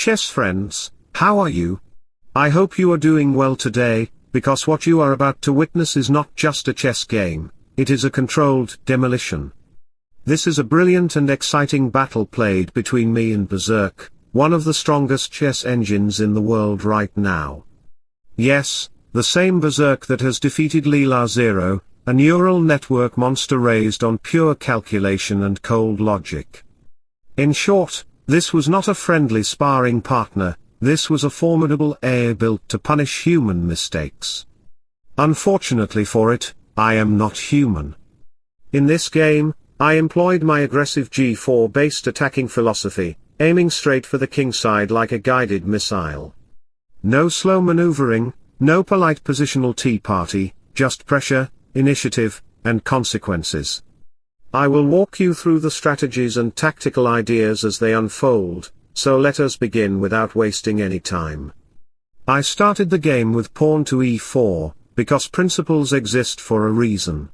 chess friends, how are you? I hope you are doing well today, because what you are about to witness is not just a chess game, it is a controlled demolition. This is a brilliant and exciting battle played between me and Berserk, one of the strongest chess engines in the world right now. Yes, the same Berserk that has defeated Leela Zero, a neural network monster raised on pure calculation and cold logic. In short, this was not a friendly sparring partner, this was a formidable AI built to punish human mistakes. Unfortunately for it, I am not human. In this game, I employed my aggressive G4-based attacking philosophy, aiming straight for the Kingside like a guided missile. No slow maneuvering, no polite positional tea party, just pressure, initiative, and consequences. I will walk you through the strategies and tactical ideas as they unfold, so let us begin without wasting any time. I started the game with pawn to e4, because principles exist for a reason.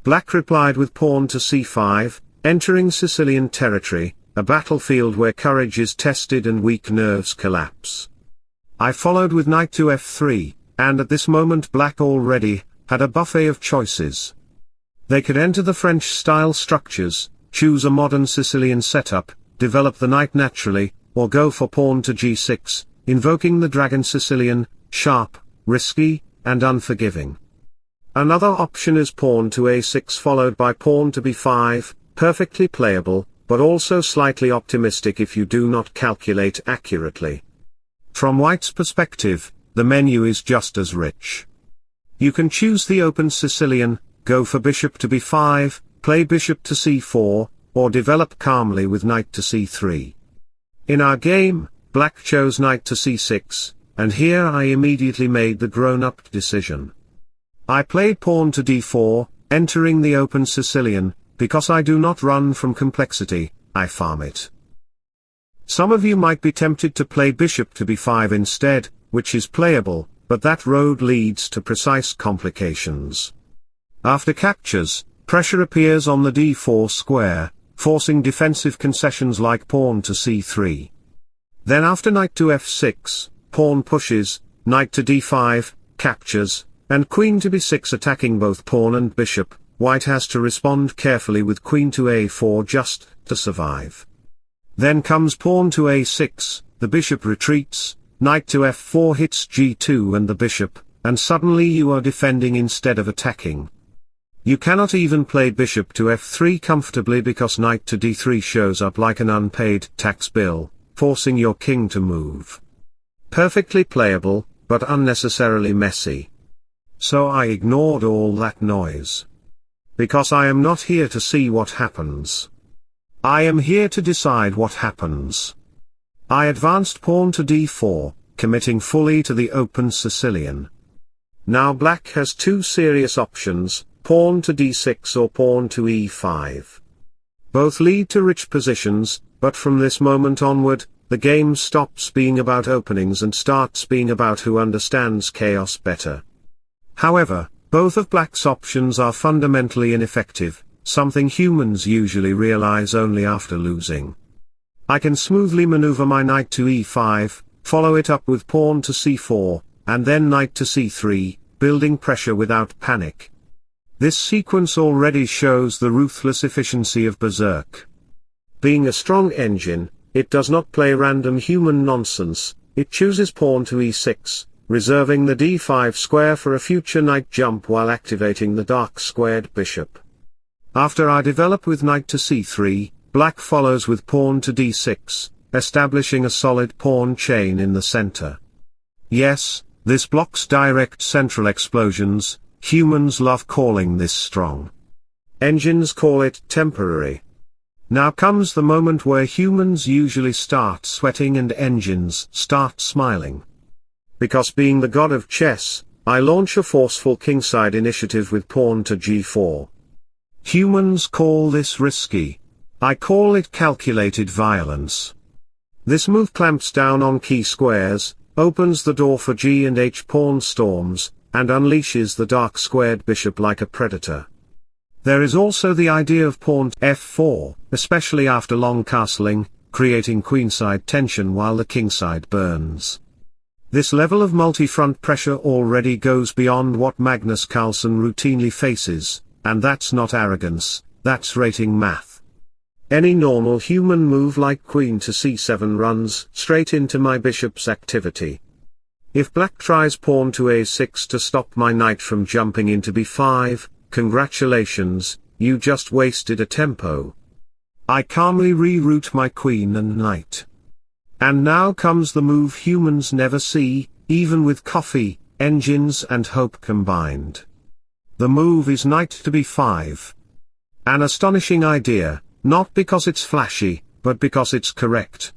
Black replied with pawn to c5, entering Sicilian territory, a battlefield where courage is tested and weak nerves collapse. I followed with knight to f3, and at this moment Black already had a buffet of choices. They could enter the French-style structures, choose a modern Sicilian setup, develop the knight naturally, or go for pawn to g6, invoking the dragon Sicilian, sharp, risky, and unforgiving. Another option is pawn to a6 followed by pawn to b5, perfectly playable, but also slightly optimistic if you do not calculate accurately. From White's perspective, the menu is just as rich. You can choose the open Sicilian, go for bishop to b5, play bishop to c4, or develop calmly with knight to c3. In our game, Black chose knight to c6, and here I immediately made the grown-up decision. I played pawn to d4, entering the open Sicilian, because I do not run from complexity, I farm it. Some of you might be tempted to play bishop to b5 instead, which is playable, but that road leads to precise complications. After captures, pressure appears on the d4 square, forcing defensive concessions like pawn to c3. Then after knight to f6, pawn pushes, knight to d5, captures, and queen to b6 attacking both pawn and bishop. White has to respond carefully with queen to a4 just to survive. Then comes pawn to a6, the bishop retreats, knight to f4 hits g2 and the bishop, and suddenly you are defending instead of attacking. You cannot even play bishop to f3 comfortably because knight to d3 shows up like an unpaid tax bill, forcing your king to move. Perfectly playable, but unnecessarily messy. So I ignored all that noise. Because I am not here to see what happens. I am here to decide what happens. I advanced pawn to d4, committing fully to the open Sicilian. Now Black has two serious options, pawn to d6 or pawn to e5. Both lead to rich positions, but from this moment onward, the game stops being about openings and starts being about who understands chaos better. However, both of Black's options are fundamentally ineffective, something humans usually realize only after losing. I can smoothly maneuver my knight to e5, follow it up with pawn to c4, and then knight to c3, building pressure without panic. This sequence already shows the ruthless efficiency of Berserk. Being a strong engine, it does not play random human nonsense, it chooses pawn to e6, reserving the d5 square for a future knight jump while activating the dark squared bishop. After I develop with knight to c3, Black follows with pawn to d6, establishing a solid pawn chain in the center. Yes, this blocks direct central explosions, humans love calling this strong. Engines call it temporary. Now comes the moment where humans usually start sweating and engines start smiling. Because being the god of chess, I launch a forceful kingside initiative with pawn to g4. Humans call this risky. I call it calculated violence. This move clamps down on key squares, opens the door for g and h pawn storms, and unleashes the dark squared bishop like a predator. There is also the idea of pawn to f4, especially after long castling, creating queenside tension while the kingside burns. This level of multi-front pressure already goes beyond what Magnus Carlsen routinely faces, and that's not arrogance, that's rating math. Any normal human move like queen to c7 runs straight into my bishop's activity. If black tries pawn to a6 to stop my knight from jumping into b5, congratulations, you just wasted a tempo. I calmly reroute my queen and knight. And now comes the move humans never see, even with coffee, engines and hope combined. The move is knight to b5. An astonishing idea, not because it's flashy, but because it's correct.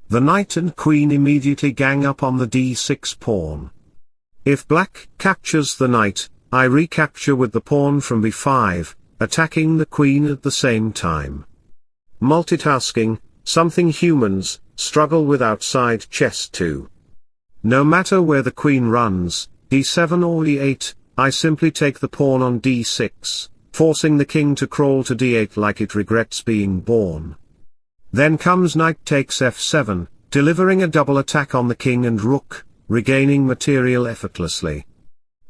The knight and queen immediately gang up on the d6 pawn. If black captures the knight, I recapture with the pawn from b5, attacking the queen at the same time. Multitasking, something humans struggle with outside chess too. No matter where the queen runs, d7 or e8, I simply take the pawn on d6, forcing the king to crawl to d8 like it regrets being born. Then comes knight takes f7, delivering a double attack on the king and rook, regaining material effortlessly.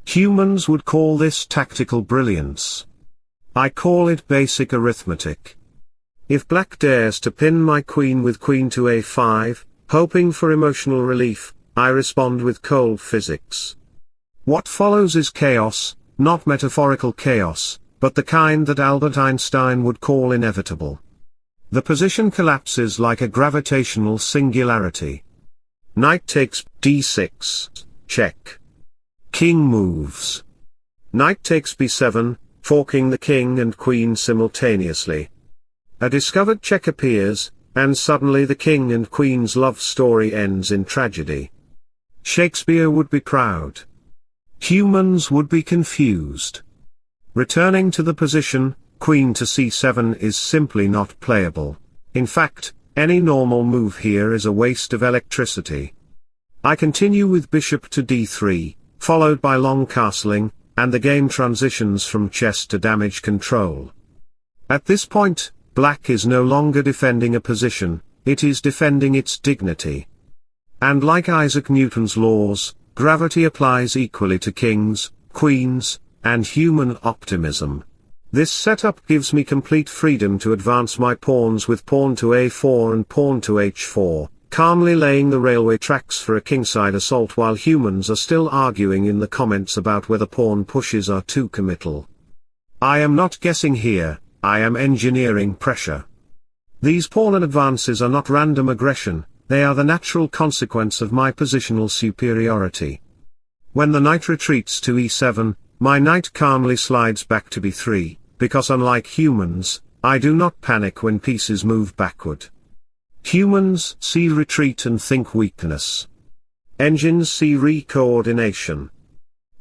Humans would call this tactical brilliance. I call it basic arithmetic. If black dares to pin my queen with queen to a5, hoping for emotional relief, I respond with cold physics. What follows is chaos, not metaphorical chaos, but the kind that Albert Einstein would call inevitable. The position collapses like a gravitational singularity. Knight takes d6, check. King moves. Knight takes b7, forking the king and queen simultaneously. A discovered check appears, and suddenly the king and queen's love story ends in tragedy. Shakespeare would be proud. Humans would be confused. Returning to the position, queen to c7 is simply not playable. In fact, any normal move here is a waste of electricity. I continue with bishop to d3, followed by long castling, and the game transitions from chess to damage control. At this point, black is no longer defending a position, it is defending its dignity. And like Isaac Newton's laws, gravity applies equally to kings, queens, and human optimism. This setup gives me complete freedom to advance my pawns with pawn to a4 and pawn to h4, calmly laying the railway tracks for a kingside assault while humans are still arguing in the comments about whether pawn pushes are too committal. I am not guessing here, I am engineering pressure. These pawn advances are not random aggression, they are the natural consequence of my positional superiority. When the knight retreats to e7, my knight calmly slides back to b3, because unlike humans, I do not panic when pieces move backward. Humans see retreat and think weakness. Engines see re-coordination.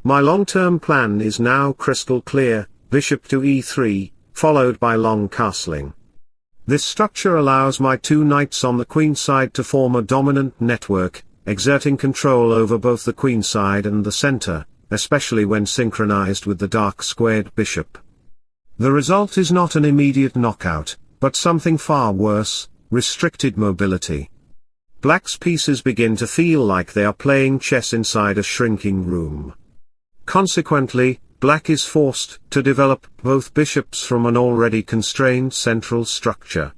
My long-term plan is now crystal clear, bishop to e3, followed by long castling. This structure allows my two knights on the queenside to form a dominant network, exerting control over both the queenside and the center, especially when synchronized with the dark squared bishop. The result is not an immediate knockout, but something far worse, restricted mobility. Black's pieces begin to feel like they are playing chess inside a shrinking room. Consequently, black is forced to develop both bishops from an already constrained central structure.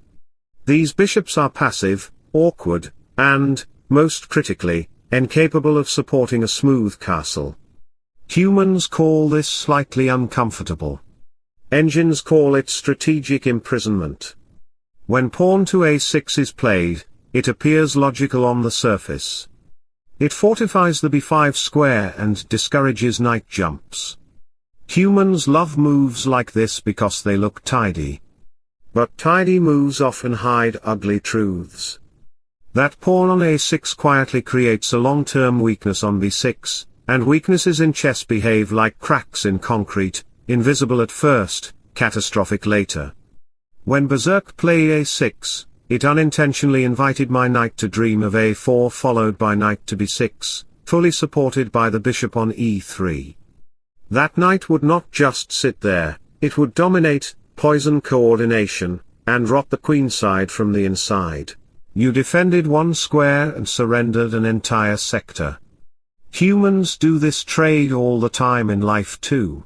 These bishops are passive, awkward, and, most critically, incapable of supporting a smooth castle. Humans call this slightly uncomfortable. Engines call it strategic imprisonment. When pawn to a6 is played, it appears logical on the surface. It fortifies the b5 square and discourages knight jumps. Humans love moves like this because they look tidy. But tidy moves often hide ugly truths. That pawn on a6 quietly creates a long-term weakness on b6, and weaknesses in chess behave like cracks in concrete, invisible at first, catastrophic later. When Berserk played a6, it unintentionally invited my knight to dream of a4 followed by knight to b6, fully supported by the bishop on e3. That knight would not just sit there, it would dominate, poison coordination, and rot the queenside from the inside. You defended one square and surrendered an entire sector. Humans do this trade all the time in life too.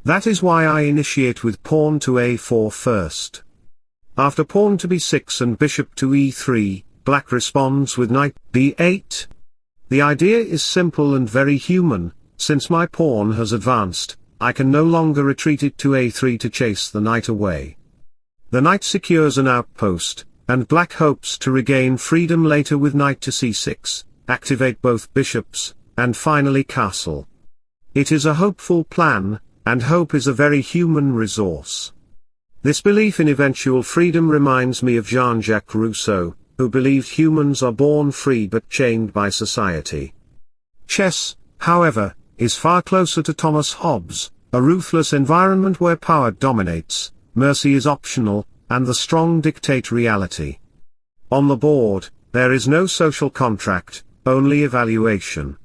That is why I initiate with pawn to a4 first. After pawn to b6 and bishop to e3, black responds with knight b8. The idea is simple and very human. Since my pawn has advanced, I can no longer retreat it to a3 to chase the knight away. The knight secures an outpost, and black hopes to regain freedom later with knight to c6, activate both bishops, and finally castle. It is a hopeful plan, and hope is a very human resource. This belief in eventual freedom reminds me of Jean-Jacques Rousseau, who believed humans are born free but chained by society. Chess, however, is far closer to Thomas Hobbes, a ruthless environment where power dominates, mercy is optional, and the strong dictate reality. On the board, there is no social contract, only evaluation.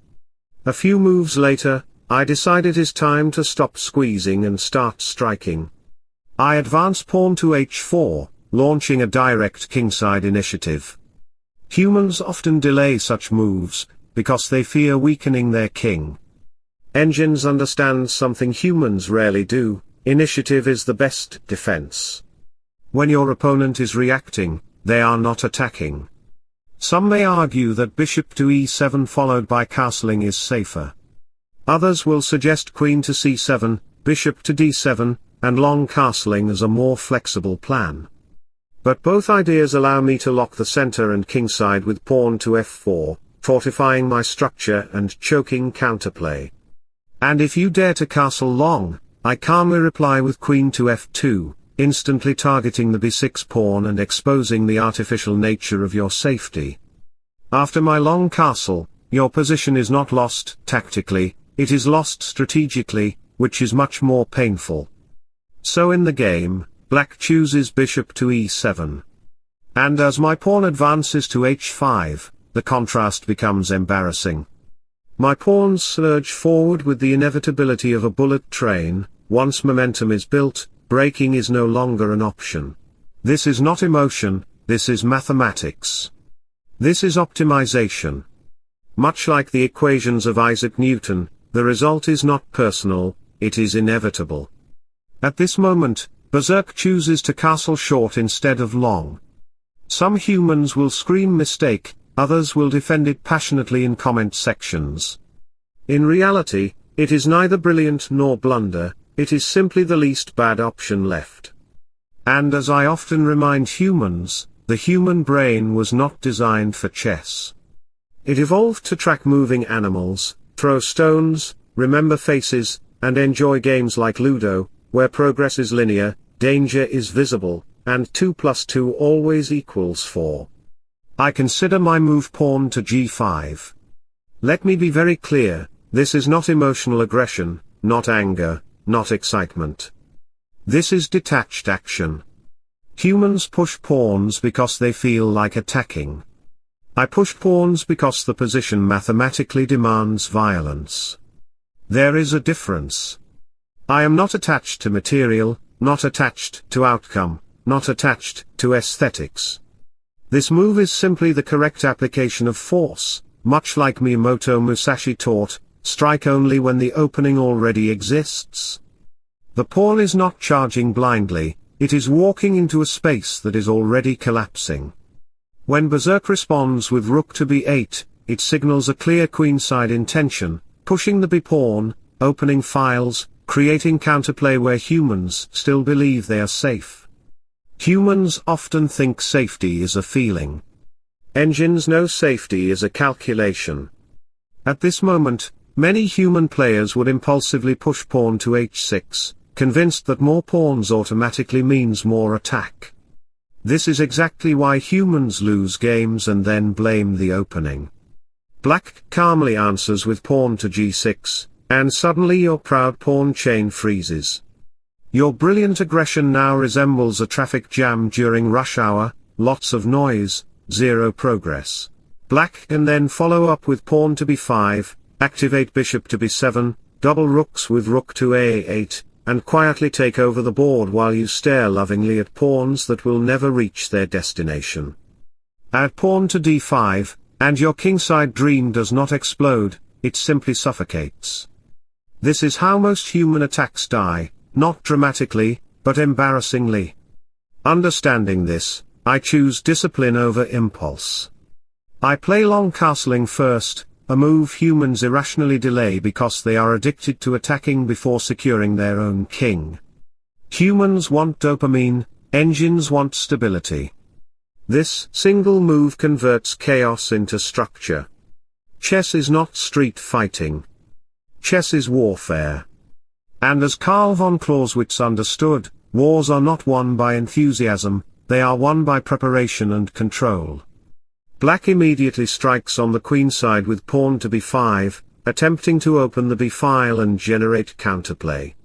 A few moves later, I decide it is time to stop squeezing and start striking. I advance pawn to h4, launching a direct kingside initiative. Humans often delay such moves, because they fear weakening their king. Engines understand something humans rarely do: initiative is the best defense. When your opponent is reacting, they are not attacking. Some may argue that bishop to e7 followed by castling is safer. Others will suggest queen to c7, bishop to d7, and long castling as a more flexible plan. But both ideas allow me to lock the center and kingside with pawn to f4, fortifying my structure and choking counterplay. And if you dare to castle long, I calmly reply with queen to f2, instantly targeting the b6 pawn and exposing the artificial nature of your safety. After my long castle, your position is not lost tactically, it is lost strategically, which is much more painful. So in the game, black chooses bishop to e7. And as my pawn advances to h5, the contrast becomes embarrassing. My pawns surge forward with the inevitability of a bullet train. Once momentum is built, breaking is no longer an option. This is not emotion, this is mathematics. This is optimization. Much like the equations of Isaac Newton, the result is not personal, it is inevitable. At this moment, Berserk chooses to castle short instead of long. Some humans will scream mistake, others will defend it passionately in comment sections. In reality, it is neither brilliant nor blunder, it is simply the least bad option left. And as I often remind humans, the human brain was not designed for chess. It evolved to track moving animals, throw stones, remember faces, and enjoy games like Ludo, where progress is linear, danger is visible, and 2 + 2 always equals 4. I consider my move pawn to g5. Let me be very clear, this is not emotional aggression, not anger, not excitement. This is detached action. Humans push pawns because they feel like attacking. I push pawns because the position mathematically demands violence. There is a difference. I am not attached to material, not attached to outcome, not attached to aesthetics. This move is simply the correct application of force, much like Miyamoto Musashi taught, strike only when the opening already exists. The pawn is not charging blindly, it is walking into a space that is already collapsing. When Berserk responds with rook to b8, it signals a clear queenside intention, pushing the b-pawn, opening files, creating counterplay where humans still believe they are safe. Humans often think safety is a feeling. Engines know safety is a calculation. At this moment, many human players would impulsively push pawn to h6, convinced that more pawns automatically means more attack. This is exactly why humans lose games and then blame the opening. Black calmly answers with pawn to g6, and suddenly your proud pawn chain freezes. Your brilliant aggression now resembles a traffic jam during rush hour, lots of noise, zero progress. Black can then follow up with pawn to b5, activate bishop to b7, double rooks with rook to a8, and quietly take over the board while you stare lovingly at pawns that will never reach their destination. Add pawn to d5, and your kingside dream does not explode, it simply suffocates. This is how most human attacks die, not dramatically, but embarrassingly. Understanding this, I choose discipline over impulse. I play long castling first, a move humans irrationally delay because they are addicted to attacking before securing their own king. Humans want dopamine, engines want stability. This single move converts chaos into structure. Chess is not street fighting. Chess is warfare. And as Karl von Clausewitz understood, wars are not won by enthusiasm, they are won by preparation and control. Black immediately strikes on the queen side with pawn to b5, attempting to open the b file and generate counterplay.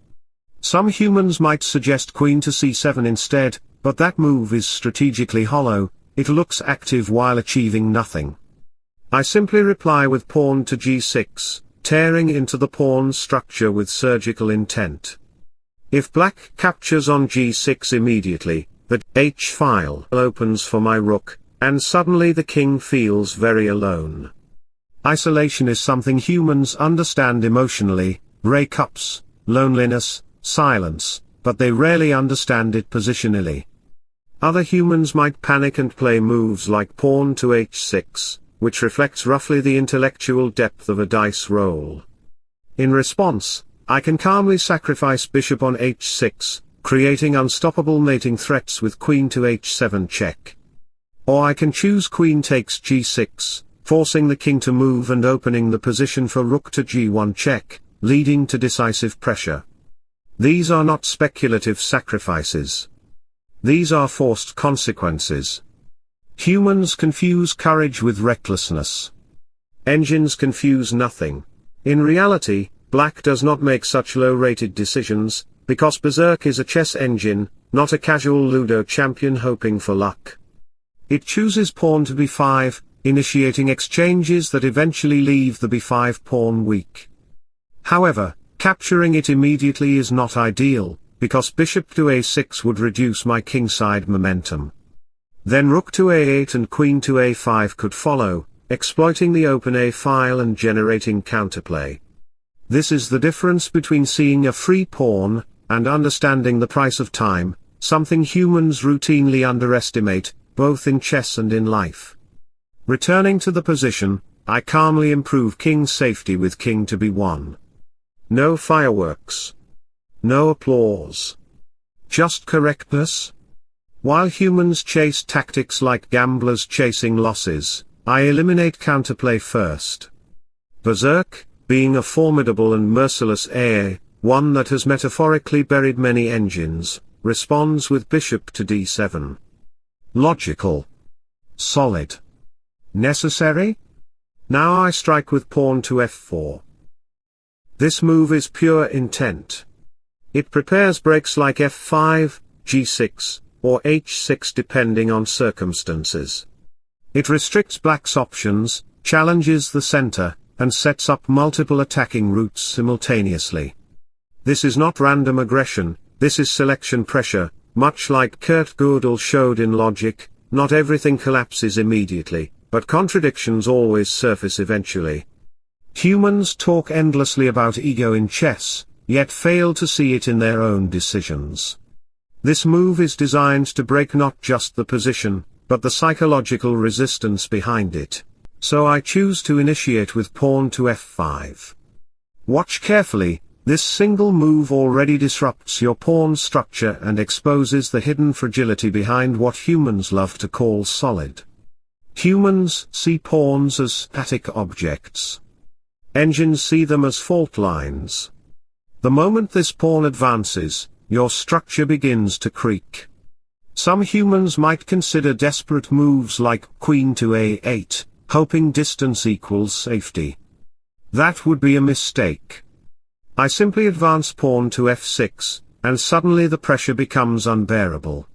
Some humans might suggest queen to c7 instead, but that move is strategically hollow, it looks active while achieving nothing. I simply reply with pawn to g6, tearing into the pawn structure with surgical intent. If black captures on g6 immediately, the h-file opens for my rook, and suddenly the king feels very alone. Isolation is something humans understand emotionally, breakups, loneliness, silence, but they rarely understand it positionally. Other humans might panic and play moves like pawn to h6, which reflects roughly the intellectual depth of a dice roll. In response, I can calmly sacrifice bishop on h6, creating unstoppable mating threats with queen to h7 check. Or I can choose queen takes g6, forcing the king to move and opening the position for rook to g1 check, leading to decisive pressure. These are not speculative sacrifices. These are forced consequences. Humans confuse courage with recklessness. Engines confuse nothing. In reality, black does not make such low-rated decisions, because Berserk is a chess engine, not a casual Ludo champion hoping for luck. It chooses pawn to b5, initiating exchanges that eventually leave the b5 pawn weak. However, capturing it immediately is not ideal, because bishop to a6 would reduce my kingside momentum. Then rook to a8 and queen to a5 could follow, exploiting the open a file and generating counterplay. This is the difference between seeing a free pawn, and understanding the price of time, something humans routinely underestimate, both in chess and in life. Returning to the position, I calmly improve king's safety with king to b1. No fireworks. No applause. Just correctness. While humans chase tactics like gamblers chasing losses, I eliminate counterplay first. Berserk, being a formidable and merciless AI, one that has metaphorically buried many engines, responds with bishop to d7. Logical. Solid. Necessary? Now I strike with pawn to f4. This move is pure intent. It prepares breaks like f5, g6, or h6 depending on circumstances. It restricts black's options, challenges the center, and sets up multiple attacking routes simultaneously. This is not random aggression, this is selection pressure, much like Kurt Gödel showed in Logic. Not everything collapses immediately, but contradictions always surface eventually. Humans talk endlessly about ego in chess, yet fail to see it in their own decisions. This move is designed to break not just the position, but the psychological resistance behind it. So I choose to initiate with pawn to f5. Watch carefully, this single move already disrupts your pawn structure and exposes the hidden fragility behind what humans love to call solid. Humans see pawns as static objects. Engines see them as fault lines. The moment this pawn advances, your structure begins to creak. Some humans might consider desperate moves like queen to a8, hoping distance equals safety. That would be a mistake. I simply advance pawn to f6, and suddenly the pressure becomes unbearable.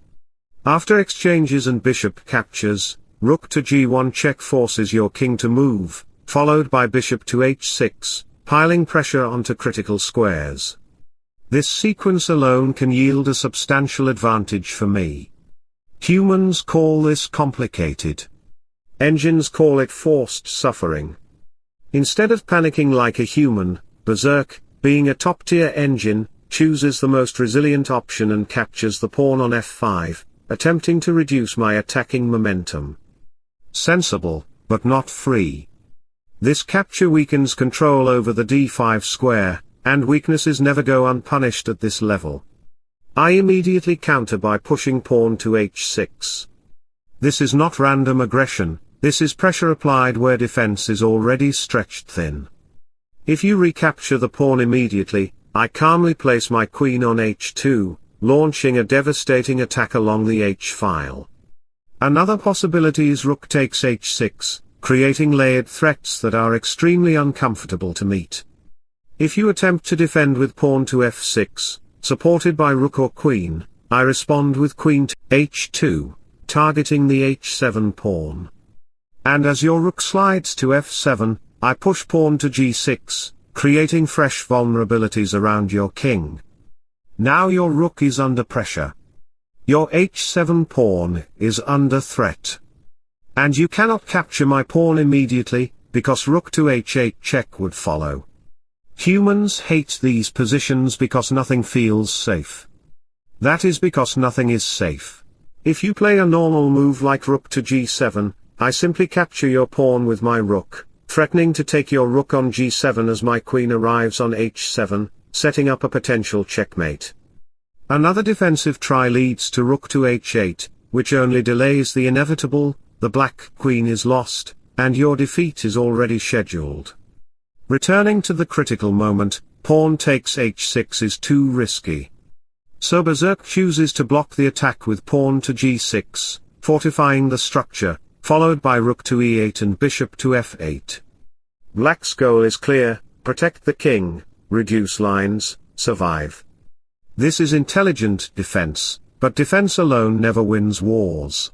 After exchanges and bishop captures, rook to g1 check forces your king to move, followed by bishop to h6, piling pressure onto critical squares. This sequence alone can yield a substantial advantage for me. Humans call this complicated. Engines call it forced suffering. Instead of panicking like a human, Berserk, being a top-tier engine, chooses the most resilient option and captures the pawn on f5, attempting to reduce my attacking momentum. Sensible, but not free. This capture weakens control over the d5 square, and weaknesses never go unpunished at this level. I immediately counter by pushing pawn to h6. This is not random aggression, this is pressure applied where defense is already stretched thin. If you recapture the pawn immediately, I calmly place my queen on h2, launching a devastating attack along the h-file. Another possibility is rook takes h6, creating layered threats that are extremely uncomfortable to meet. If you attempt to defend with pawn to f6, supported by rook or queen, I respond with queen to h2, targeting the h7 pawn. And as your rook slides to f7, I push pawn to g6, creating fresh vulnerabilities around your king. Now your rook is under pressure. Your h7 pawn is under threat. And you cannot capture my pawn immediately, because rook to h8 check would follow. Humans hate these positions because nothing feels safe. That is because nothing is safe. If you play a normal move like rook to g7, I simply capture your pawn with my rook, threatening to take your rook on g7 as my queen arrives on h7, setting up a potential checkmate. Another defensive try leads to rook to h8, which only delays the inevitable. The black queen is lost, and your defeat is already scheduled. Returning to the critical moment, pawn takes h6 is too risky. So Berserk chooses to block the attack with pawn to g6, fortifying the structure, followed by rook to e8 and bishop to f8. Black's goal is clear: protect the king, reduce lines, survive. This is intelligent defense, but defense alone never wins wars.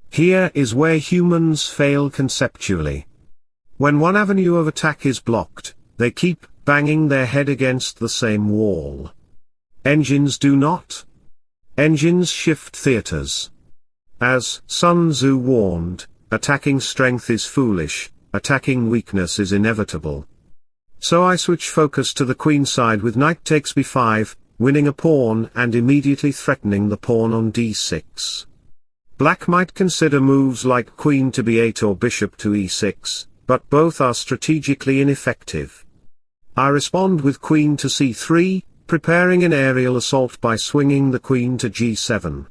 Here is where humans fail conceptually. When one avenue of attack is blocked, they keep banging their head against the same wall. Engines do not. Engines shift theaters. As Sun Tzu warned, attacking strength is foolish, attacking weakness is inevitable. So I switch focus to the queen side with knight takes b5, winning a pawn and immediately threatening the pawn on d6. Black might consider moves like queen to b8 or bishop to e6, but both are strategically ineffective. I respond with queen to c3, preparing an aerial assault by swinging the queen to g7.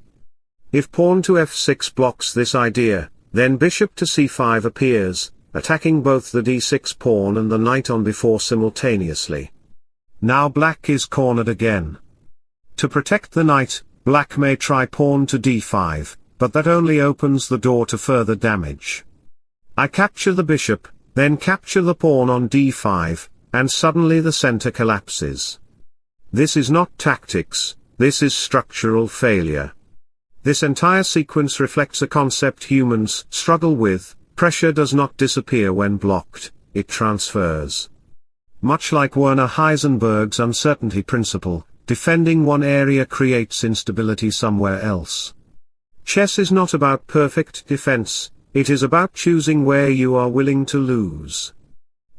If pawn to f6 blocks this idea, then bishop to c5 appears, attacking both the d6 pawn and the knight on b4 simultaneously. Now black is cornered again. To protect the knight, black may try pawn to d5, but that only opens the door to further damage. I capture the bishop, then capture the pawn on d5, and suddenly the center collapses. This is not tactics, this is structural failure. This entire sequence reflects a concept humans struggle with: pressure does not disappear when blocked, it transfers. Much like Werner Heisenberg's uncertainty principle, defending one area creates instability somewhere else. Chess is not about perfect defense, it is about choosing where you are willing to lose.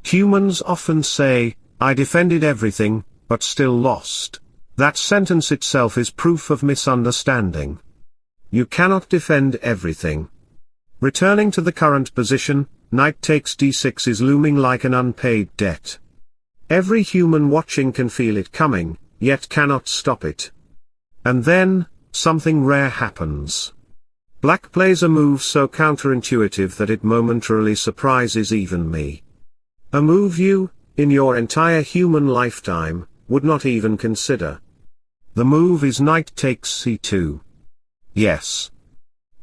Humans often say, "I defended everything, but still lost." That sentence itself is proof of misunderstanding. You cannot defend everything. Returning to the current position, knight takes d6 is looming like an unpaid debt. Every human watching can feel it coming, yet cannot stop it. And then, something rare happens. Black plays a move so counterintuitive that it momentarily surprises even me. A move you, in your entire human lifetime, would not even consider. The move is knight takes c2. Yes.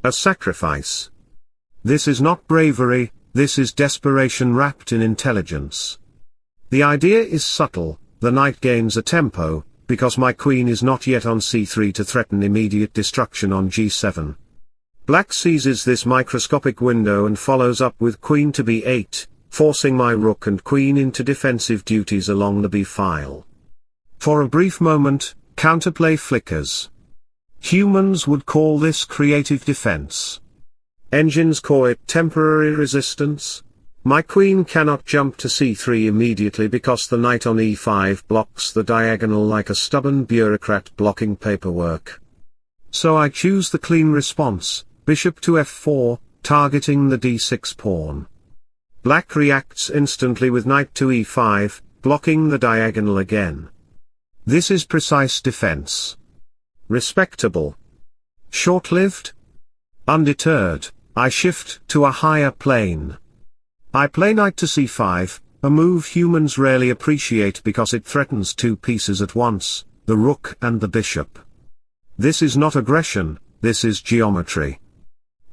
A sacrifice. This is not bravery, this is desperation wrapped in intelligence. The idea is subtle: the knight gains a tempo, because my queen is not yet on c3 to threaten immediate destruction on g7. Black seizes this microscopic window and follows up with queen to b8, forcing my rook and queen into defensive duties along the b-file. For a brief moment, counterplay flickers. Humans would call this creative defense. Engines call it temporary resistance. My queen cannot jump to c3 immediately because the knight on e5 blocks the diagonal like a stubborn bureaucrat blocking paperwork. So I choose the clean response, bishop to f4, targeting the d6 pawn. Black reacts instantly with knight to e5, blocking the diagonal again. This is precise defense. Respectable. Short-lived? Undeterred, I shift to a higher plane. I play knight to c5, a move humans rarely appreciate because it threatens two pieces at once, the rook and the bishop. This is not aggression, this is geometry.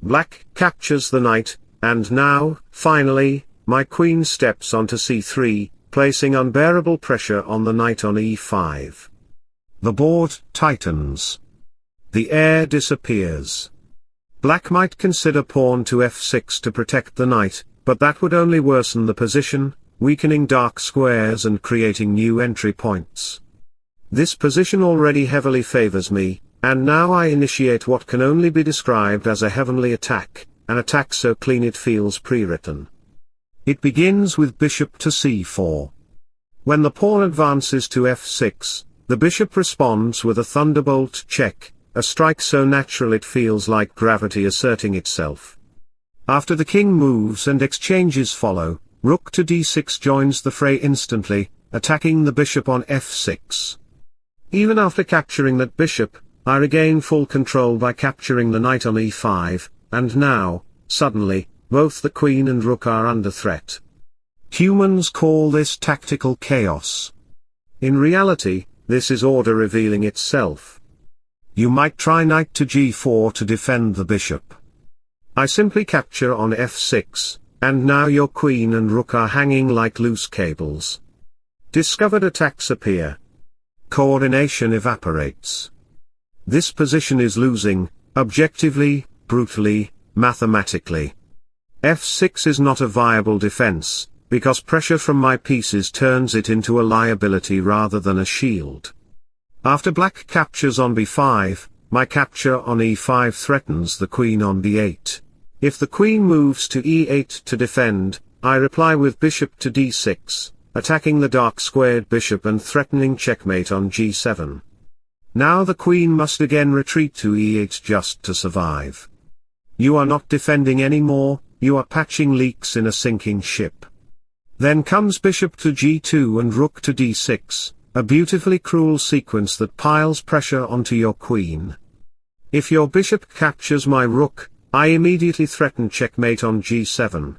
Black captures the knight, and now, finally, my queen steps onto c3, placing unbearable pressure on the knight on e5. The board tightens. The heir disappears. Black might consider pawn to f6 to protect the knight, but that would only worsen the position, weakening dark squares and creating new entry points. This position already heavily favors me, and now I initiate what can only be described as a heavenly attack, an attack so clean it feels pre-written. It begins with bishop to c4. When the pawn advances to f6, the bishop responds with a thunderbolt check, a strike so natural it feels like gravity asserting itself. After the king moves and exchanges follow, rook to d6 joins the fray instantly, attacking the bishop on f6. Even after capturing that bishop, I regain full control by capturing the knight on e5, and now, suddenly, both the queen and rook are under threat. Humans call this tactical chaos. In reality, this is order revealing itself. You might try knight to g4 to defend the bishop. I simply capture on f6, and now your queen and rook are hanging like loose cables. Discovered attacks appear. Coordination evaporates. This position is losing, objectively, brutally, mathematically. f6 is not a viable defense, because pressure from my pieces turns it into a liability rather than a shield. After black captures on b5, my capture on e5 threatens the queen on b8. If the queen moves to e8 to defend, I reply with bishop to d6, attacking the dark squared bishop and threatening checkmate on g7. Now the queen must again retreat to e8 just to survive. You are not defending anymore, you are patching leaks in a sinking ship. Then comes bishop to g2 and rook to d6, a beautifully cruel sequence that piles pressure onto your queen. If your bishop captures my rook, I immediately threaten checkmate on g7.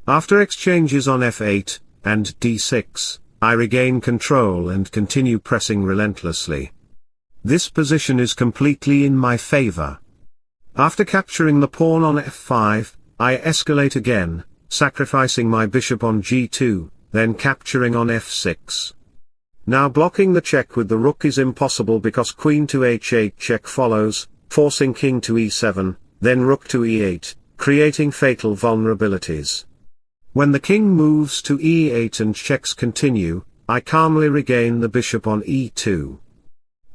After exchanges on f8, and d6, I regain control and continue pressing relentlessly. This position is completely in my favor. After capturing the pawn on f5, I escalate again, sacrificing my bishop on g2, then capturing on f6. Now blocking the check with the rook is impossible because queen to h8 check follows, forcing king to e7, then rook to e8, creating fatal vulnerabilities. When the king moves to e8 and checks continue, I calmly regain the bishop on e2.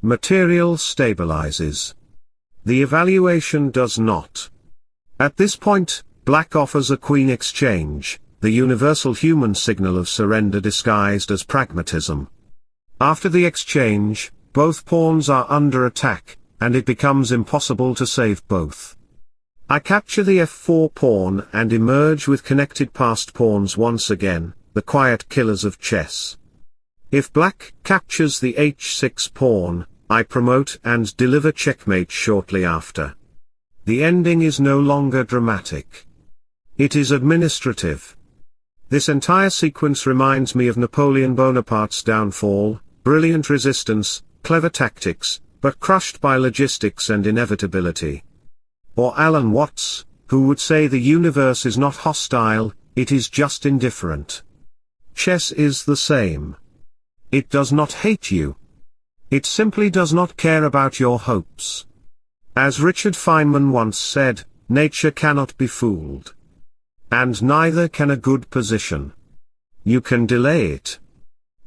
Material stabilizes. The evaluation does not. At this point, black offers a queen exchange, the universal human signal of surrender disguised as pragmatism. After the exchange, both pawns are under attack, and it becomes impossible to save both. I capture the f4 pawn and emerge with connected passed pawns once again, the quiet killers of chess. If black captures the h6 pawn, I promote and deliver checkmate shortly after. The ending is no longer dramatic. It is administrative. This entire sequence reminds me of Napoleon Bonaparte's downfall, brilliant resistance, clever tactics, but crushed by logistics and inevitability. Or Alan Watts, who would say the universe is not hostile, it is just indifferent. Chess is the same. It does not hate you. It simply does not care about your hopes. As Richard Feynman once said, nature cannot be fooled. And neither can a good position. You can delay it.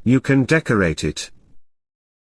You can decorate it.